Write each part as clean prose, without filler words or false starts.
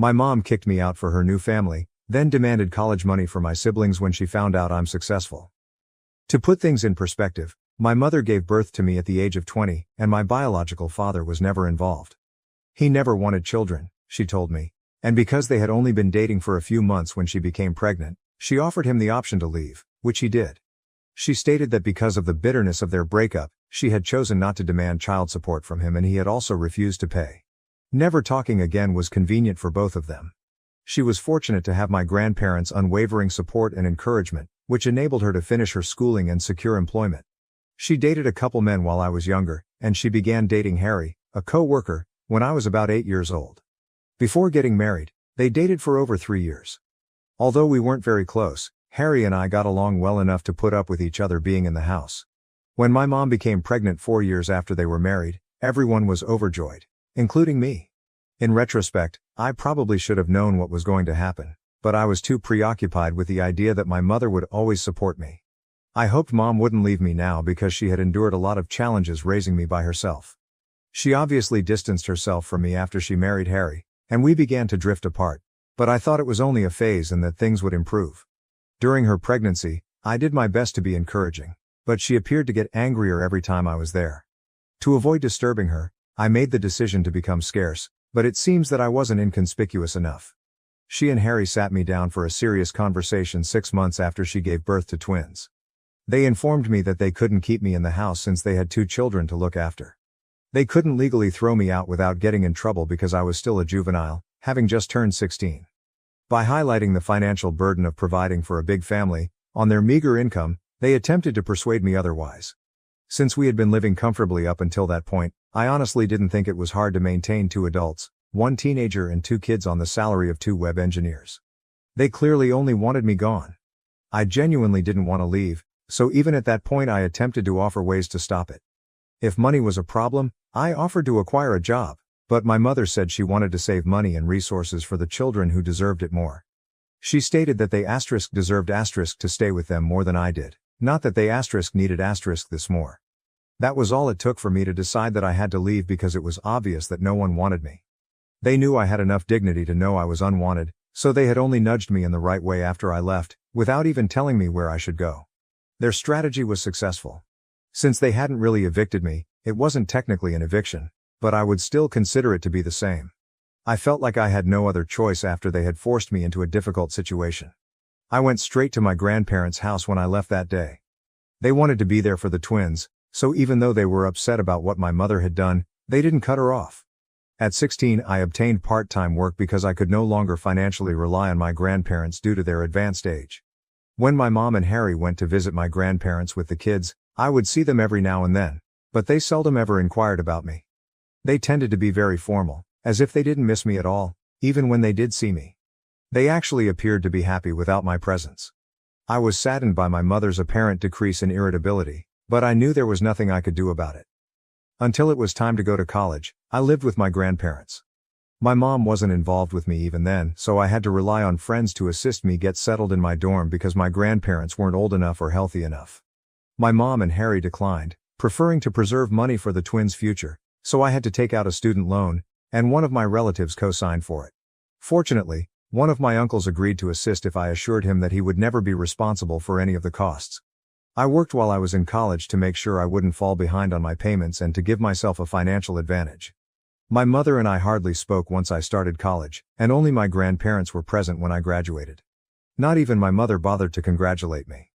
My mom kicked me out for her new family, then demanded college money for my siblings when she found out I'm successful. To put things in perspective, my mother gave birth to me at the age of 20, and my biological father was never involved. He never wanted children, she told me, and because they had only been dating for a few months when she became pregnant, she offered him the option to leave, which he did. She stated that because of the bitterness of their breakup, she had chosen not to demand child support from him and he had also refused to pay. Never talking again was convenient for both of them. She was fortunate to have my grandparents' unwavering support and encouragement, which enabled her to finish her schooling and secure employment. She dated a couple men while I was younger, and she began dating Harry, a co-worker, when I was about 8 years old. Before getting married, they dated for over 3 years. Although we weren't very close, Harry and I got along well enough to put up with each other being in the house. When my mom became pregnant 4 years after they were married, everyone was overjoyed, including me. In retrospect, I probably should have known what was going to happen, but I was too preoccupied with the idea that my mother would always support me. I hoped mom wouldn't leave me now because she had endured a lot of challenges raising me by herself. She obviously distanced herself from me after she married Harry, and we began to drift apart, but I thought it was only a phase and that things would improve. During her pregnancy, I did my best to be encouraging, but she appeared to get angrier every time I was there. To avoid disturbing her, I made the decision to become scarce, but it seems that I wasn't inconspicuous enough. She and Harry sat me down for a serious conversation 6 months after she gave birth to twins. They informed me that they couldn't keep me in the house since they had 2 children to look after. They couldn't legally throw me out without getting in trouble because I was still a juvenile, having just turned 16. By highlighting the financial burden of providing for a big family, on their meager income, they attempted to persuade me otherwise. Since we had been living comfortably up until that point, I honestly didn't think it was hard to maintain 2 adults, 1 teenager and 2 kids on the salary of 2 web engineers. They clearly only wanted me gone. I genuinely didn't want to leave, so even at that point I attempted to offer ways to stop it. If money was a problem, I offered to acquire a job, but my mother said she wanted to save money and resources for the children who deserved it more. She stated that they deserved to stay with them more than I did, not that they needed this more. That was all it took for me to decide that I had to leave because it was obvious that no one wanted me. They knew I had enough dignity to know I was unwanted, so they had only nudged me in the right way after I left, without even telling me where I should go. Their strategy was successful. Since they hadn't really evicted me, it wasn't technically an eviction, but I would still consider it to be the same. I felt like I had no other choice after they had forced me into a difficult situation. I went straight to my grandparents' house when I left that day. They wanted to be there for the twins, so even though they were upset about what my mother had done, they didn't cut her off. At 16, I obtained part-time work because I could no longer financially rely on my grandparents due to their advanced age. When my mom and Harry went to visit my grandparents with the kids, I would see them every now and then, but they seldom ever inquired about me. They tended to be very formal, as if they didn't miss me at all, even when they did see me. They actually appeared to be happy without my presence. I was saddened by my mother's apparent decrease in irritability, but I knew there was nothing I could do about it. Until it was time to go to college, I lived with my grandparents. My mom wasn't involved with me even then, so I had to rely on friends to assist me get settled in my dorm because my grandparents weren't old enough or healthy enough. My mom and Harry declined, preferring to preserve money for the twins' future, so I had to take out a student loan, and one of my relatives co-signed for it. Fortunately, one of my uncles agreed to assist if I assured him that he would never be responsible for any of the costs. I worked while I was in college to make sure I wouldn't fall behind on my payments and to give myself a financial advantage. My mother and I hardly spoke once I started college, and only my grandparents were present when I graduated. Not even my mother bothered to congratulate me.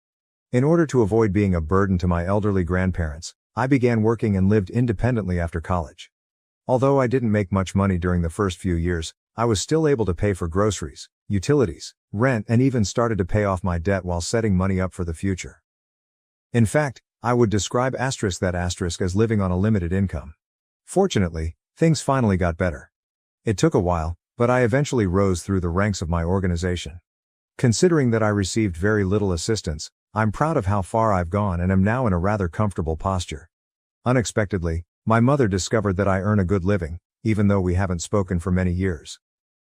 In order to avoid being a burden to my elderly grandparents, I began working and lived independently after college. Although I didn't make much money during the first few years, I was still able to pay for groceries, utilities, rent, and even started to pay off my debt while setting money up for the future. In fact, I would describe that as living on a limited income. Fortunately, things finally got better. It took a while, but I eventually rose through the ranks of my organization. Considering that I received very little assistance, I'm proud of how far I've gone and am now in a rather comfortable posture. Unexpectedly, my mother discovered that I earn a good living, even though we haven't spoken for many years.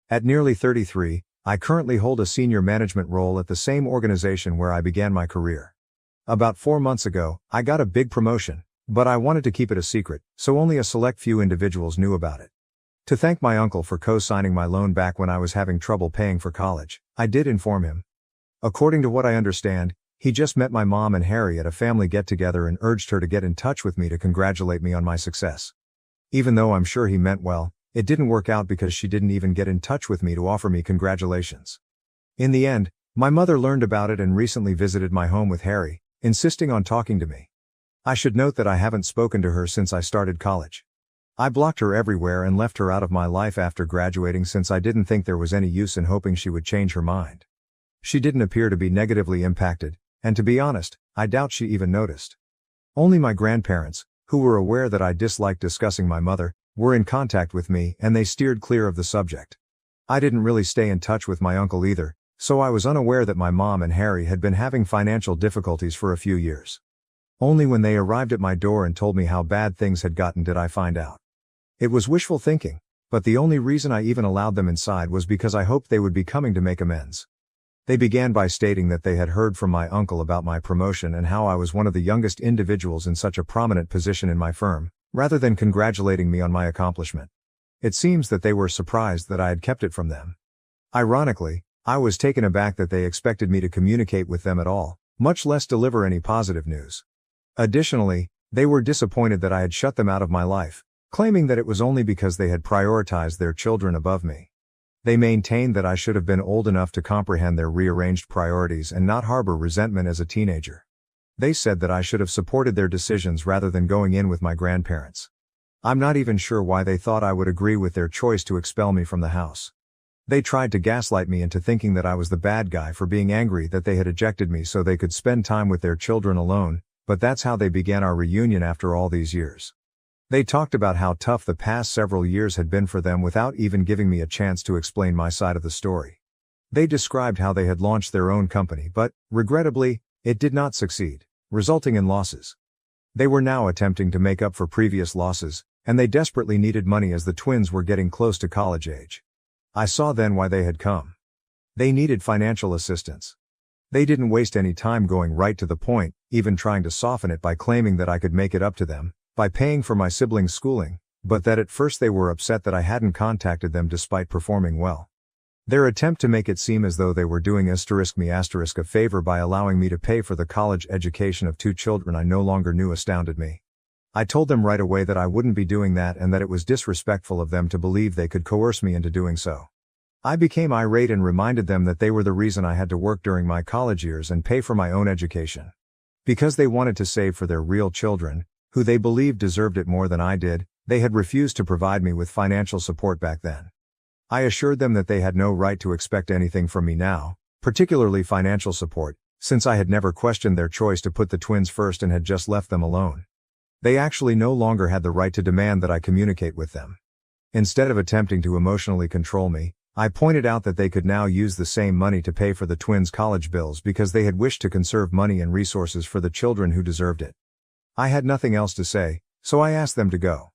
At nearly 33, I currently hold a senior management role at the same organization where I began my career. About 4 months ago, I got a big promotion, but I wanted to keep it a secret, so only a select few individuals knew about it. To thank my uncle for co-signing my loan back when I was having trouble paying for college, I did inform him. According to what I understand, he just met my mom and Harry at a family get-together and urged her to get in touch with me to congratulate me on my success. Even though I'm sure he meant well, it didn't work out because she didn't even get in touch with me to offer me congratulations. In the end, my mother learned about it and recently visited my home with Harry, insisting on talking to me. I should note that I haven't spoken to her since I started college. I blocked her everywhere and left her out of my life after graduating since I didn't think there was any use in hoping she would change her mind. She didn't appear to be negatively impacted, and to be honest, I doubt she even noticed. Only my grandparents, who were aware that I disliked discussing my mother, were in contact with me and they steered clear of the subject. I didn't really stay in touch with my uncle either, so I was unaware that my mom and Harry had been having financial difficulties for a few years. Only when they arrived at my door and told me how bad things had gotten did I find out. It was wishful thinking, but the only reason I even allowed them inside was because I hoped they would be coming to make amends. They began by stating that they had heard from my uncle about my promotion and how I was one of the youngest individuals in such a prominent position in my firm, rather than congratulating me on my accomplishment. It seems that they were surprised that I had kept it from them. Ironically, I was taken aback that they expected me to communicate with them at all, much less deliver any positive news. Additionally, they were disappointed that I had shut them out of my life, claiming that it was only because they had prioritized their children above me. They maintained that I should have been old enough to comprehend their rearranged priorities and not harbor resentment as a teenager. They said that I should have supported their decisions rather than going in with my grandparents. I'm not even sure why they thought I would agree with their choice to expel me from the house. They tried to gaslight me into thinking that I was the bad guy for being angry that they had ejected me so they could spend time with their children alone, but that's how they began our reunion after all these years. They talked about how tough the past several years had been for them without even giving me a chance to explain my side of the story. They described how they had launched their own company but, regrettably, it did not succeed, resulting in losses. They were now attempting to make up for previous losses, and they desperately needed money as the twins were getting close to college age. I saw then why they had come. They needed financial assistance. They didn't waste any time going right to the point, even trying to soften it by claiming that I could make it up to them by paying for my siblings' schooling, but that at first they were upset that I hadn't contacted them despite performing well. Their attempt to make it seem as though they were doing me a favor by allowing me to pay for the college education of 2 children I no longer knew astounded me. I told them right away that I wouldn't be doing that and that it was disrespectful of them to believe they could coerce me into doing so. I became irate and reminded them that they were the reason I had to work during my college years and pay for my own education. Because they wanted to save for their real children, who they believed deserved it more than I did, they had refused to provide me with financial support back then. I assured them that they had no right to expect anything from me now, particularly financial support, since I had never questioned their choice to put the twins first and had just left them alone. They actually no longer had the right to demand that I communicate with them. Instead of attempting to emotionally control me, I pointed out that they could now use the same money to pay for the twins' college bills because they had wished to conserve money and resources for the children who deserved it. I had nothing else to say, so I asked them to go.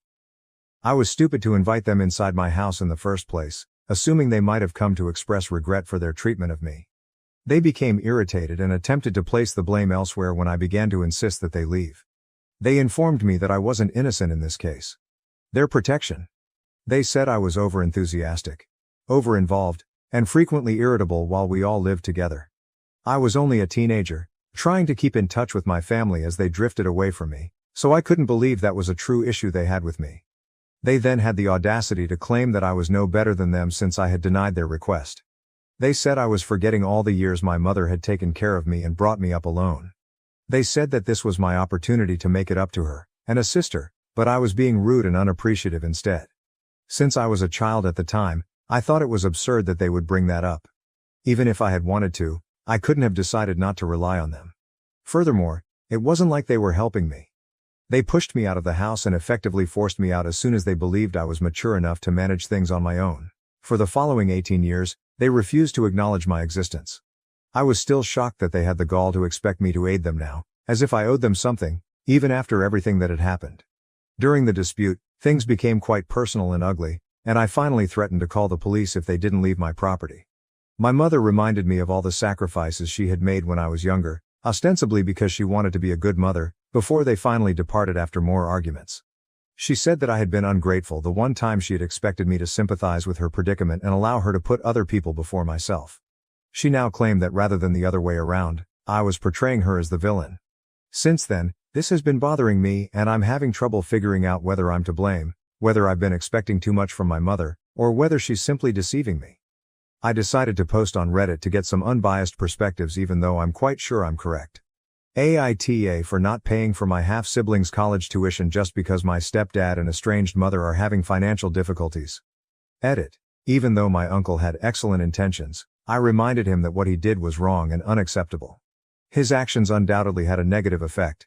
I was stupid to invite them inside my house in the first place, assuming they might have come to express regret for their treatment of me. They became irritated and attempted to place the blame elsewhere when I began to insist that they leave. They informed me that I wasn't innocent in this case. Their protection. They said I was over-enthusiastic, over-involved, and frequently irritable while we all lived together. I was only a teenager, trying to keep in touch with my family as they drifted away from me, so I couldn't believe that was a true issue they had with me. They then had the audacity to claim that I was no better than them since I had denied their request. They said I was forgetting all the years my mother had taken care of me and brought me up alone. They said that this was my opportunity to make it up to her, and assist her, but I was being rude and unappreciative instead. Since I was a child at the time, I thought it was absurd that they would bring that up. Even if I had wanted to, I couldn't have decided not to rely on them. Furthermore, it wasn't like they were helping me. They pushed me out of the house and effectively forced me out as soon as they believed I was mature enough to manage things on my own. For the following 18 years, they refused to acknowledge my existence. I was still shocked that they had the gall to expect me to aid them now, as if I owed them something, even after everything that had happened. During the dispute, things became quite personal and ugly, and I finally threatened to call the police if they didn't leave my property. My mother reminded me of all the sacrifices she had made when I was younger, ostensibly because she wanted to be a good mother, before they finally departed after more arguments. She said that I had been ungrateful the one time she had expected me to sympathize with her predicament and allow her to put other people before myself. She now claimed that rather than the other way around, I was portraying her as the villain. Since then, this has been bothering me and I'm having trouble figuring out whether I'm to blame, whether I've been expecting too much from my mother, or whether she's simply deceiving me. I decided to post on Reddit to get some unbiased perspectives even though I'm quite sure I'm correct. AITA for not paying for my half-sibling's college tuition just because my stepdad and estranged mother are having financial difficulties. Edit. Even though my uncle had excellent intentions, I reminded him that what he did was wrong and unacceptable. His actions undoubtedly had a negative effect.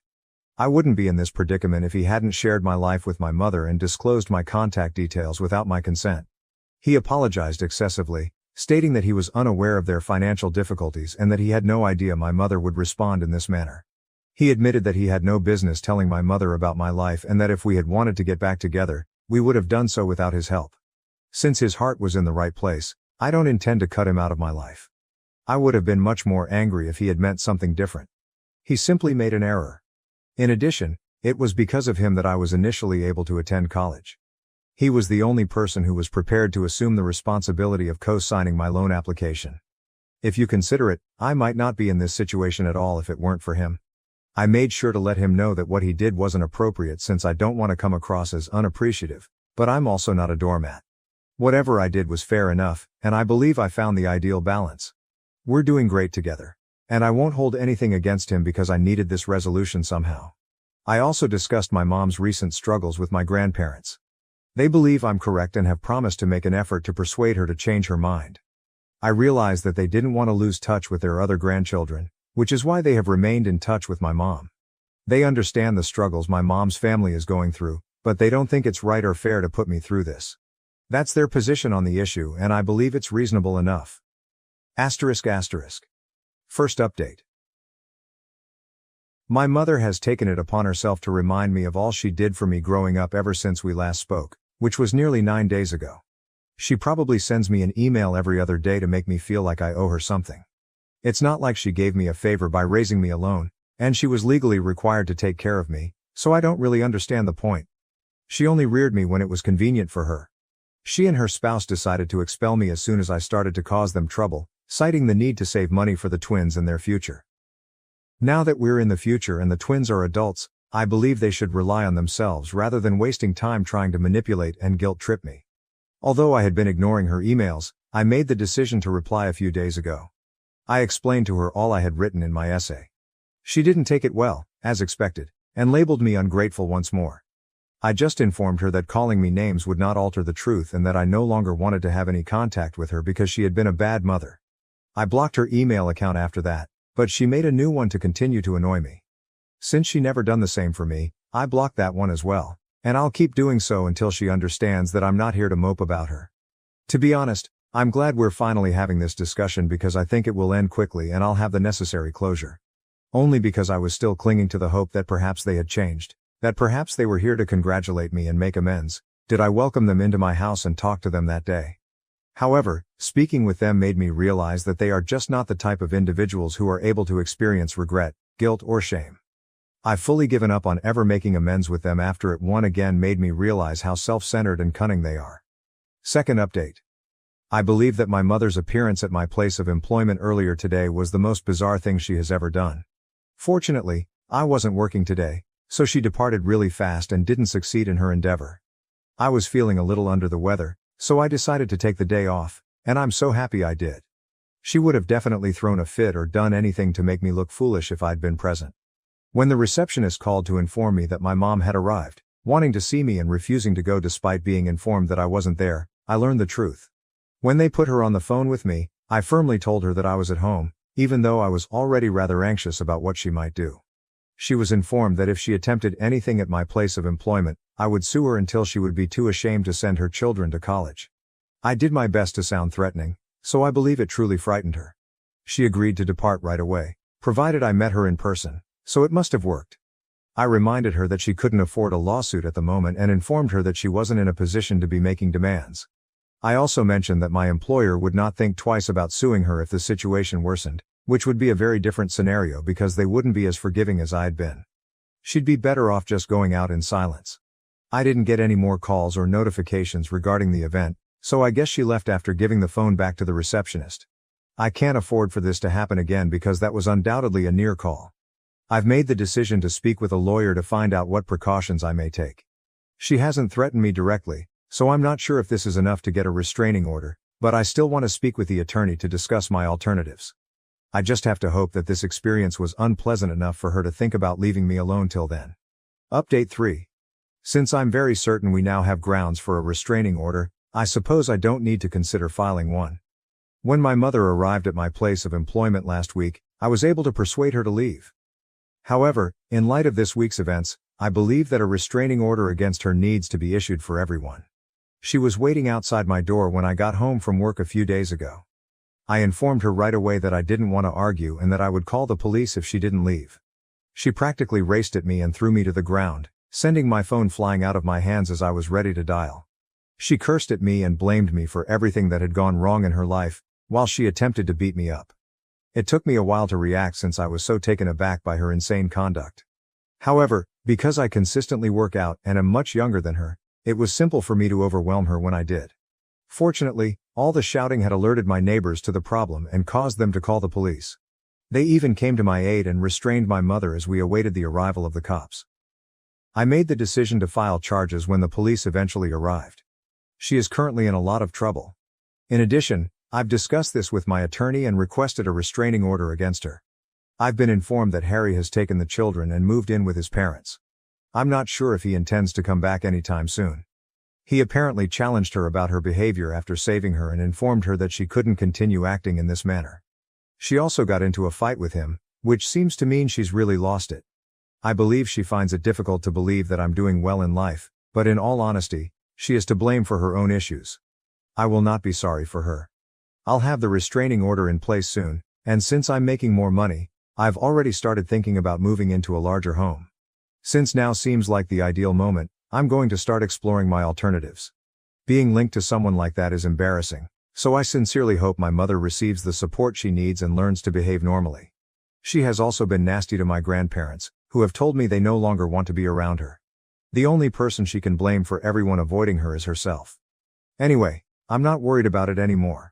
I wouldn't be in this predicament if he hadn't shared my life with my mother and disclosed my contact details without my consent. He apologized excessively, stating that he was unaware of their financial difficulties and that he had no idea my mother would respond in this manner. He admitted that he had no business telling my mother about my life and that if we had wanted to get back together, we would have done so without his help. Since his heart was in the right place, I don't intend to cut him out of my life. I would have been much more angry if he had meant something different. He simply made an error. In addition, it was because of him that I was initially able to attend college. He was the only person who was prepared to assume the responsibility of co-signing my loan application. If you consider it, I might not be in this situation at all if it weren't for him. I made sure to let him know that what he did wasn't appropriate since I don't want to come across as unappreciative, but I'm also not a doormat. Whatever I did was fair enough, and I believe I found the ideal balance. We're doing great together. And I won't hold anything against him because I needed this resolution somehow. I also discussed my mom's recent struggles with my grandparents. They believe I'm correct and have promised to make an effort to persuade her to change her mind. I realized that they didn't want to lose touch with their other grandchildren, which is why they have remained in touch with my mom. They understand the struggles my mom's family is going through, but they don't think it's right or fair to put me through this. That's their position on the issue and I believe it's reasonable enough. Asterisk asterisk. First update. My mother has taken it upon herself to remind me of all she did for me growing up ever since we last spoke, which was nearly 9 days ago. She probably sends me an email every other day to make me feel like I owe her something. It's not like she gave me a favor by raising me alone, and she was legally required to take care of me, so I don't really understand the point. She only reared me when it was convenient for her. She and her spouse decided to expel me as soon as I started to cause them trouble, citing the need to save money for the twins and their future. Now that we're in the future and the twins are adults, I believe they should rely on themselves rather than wasting time trying to manipulate and guilt-trip me. Although I had been ignoring her emails, I made the decision to reply a few days ago. I explained to her all I had written in my essay. She didn't take it well, as expected, and labeled me ungrateful once more. I just informed her that calling me names would not alter the truth and that I no longer wanted to have any contact with her because she had been a bad mother. I blocked her email account after that, but she made a new one to continue to annoy me. Since she never done the same for me, I blocked that one as well, and I'll keep doing so until she understands that I'm not here to mope about her. To be honest, I'm glad we're finally having this discussion because I think it will end quickly and I'll have the necessary closure. Only because I was still clinging to the hope that perhaps they had changed, that perhaps they were here to congratulate me and make amends, did I welcome them into my house and talk to them that day. However, speaking with them made me realize that they are just not the type of individuals who are able to experience regret, guilt or shame. I've fully given up on ever making amends with them after it once again made me realize how self-centered and cunning they are. Second update. I believe that my mother's appearance at my place of employment earlier today was the most bizarre thing she has ever done. Fortunately, I wasn't working today, so she departed really fast and didn't succeed in her endeavor. I was feeling a little under the weather, so I decided to take the day off, and I'm so happy I did. She would have definitely thrown a fit or done anything to make me look foolish if I'd been present. When the receptionist called to inform me that my mom had arrived, wanting to see me and refusing to go despite being informed that I wasn't there, I learned the truth. When they put her on the phone with me, I firmly told her that I was at home, even though I was already rather anxious about what she might do. She was informed that if she attempted anything at my place of employment, I would sue her until she would be too ashamed to send her children to college. I did my best to sound threatening, so I believe it truly frightened her. She agreed to depart right away, provided I met her in person, so it must have worked. I reminded her that she couldn't afford a lawsuit at the moment and informed her that she wasn't in a position to be making demands. I also mentioned that my employer would not think twice about suing her if the situation worsened, which would be a very different scenario because they wouldn't be as forgiving as I had been. She'd be better off just going out in silence. I didn't get any more calls or notifications regarding the event, so I guess she left after giving the phone back to the receptionist. I can't afford for this to happen again because that was undoubtedly a near call. I've made the decision to speak with a lawyer to find out what precautions I may take. She hasn't threatened me directly, so I'm not sure if this is enough to get a restraining order, but I still want to speak with the attorney to discuss my alternatives. I just have to hope that this experience was unpleasant enough for her to think about leaving me alone till then. Update 3. Since I'm very certain we now have grounds for a restraining order, I suppose I don't need to consider filing one. When my mother arrived at my place of employment last week, I was able to persuade her to leave. However, in light of this week's events, I believe that a restraining order against her needs to be issued for everyone. She was waiting outside my door when I got home from work a few days ago. I informed her right away that I didn't want to argue and that I would call the police if she didn't leave. She practically raced at me and threw me to the ground, sending my phone flying out of my hands as I was ready to dial. She cursed at me and blamed me for everything that had gone wrong in her life, while she attempted to beat me up. It took me a while to react since I was so taken aback by her insane conduct. However, because I consistently work out and am much younger than her, it was simple for me to overwhelm her when I did. Fortunately, all the shouting had alerted my neighbors to the problem and caused them to call the police. They even came to my aid and restrained my mother as we awaited the arrival of the cops. I made the decision to file charges when the police eventually arrived. She is currently in a lot of trouble. In addition, I've discussed this with my attorney and requested a restraining order against her. I've been informed that Harry has taken the children and moved in with his parents. I'm not sure if he intends to come back anytime soon. He apparently challenged her about her behavior after saving her and informed her that she couldn't continue acting in this manner. She also got into a fight with him, which seems to mean she's really lost it. I believe she finds it difficult to believe that I'm doing well in life, but in all honesty, she is to blame for her own issues. I will not be sorry for her. I'll have the restraining order in place soon, and since I'm making more money, I've already started thinking about moving into a larger home. Since now seems like the ideal moment, I'm going to start exploring my alternatives. Being linked to someone like that is embarrassing, so I sincerely hope my mother receives the support she needs and learns to behave normally. She has also been nasty to my grandparents, who have told me they no longer want to be around her. The only person she can blame for everyone avoiding her is herself. Anyway, I'm not worried about it anymore.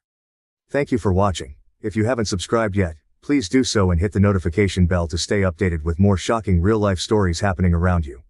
Thank you for watching. If you haven't subscribed yet, please do so and hit the notification bell to stay updated with more shocking real-life stories happening around you.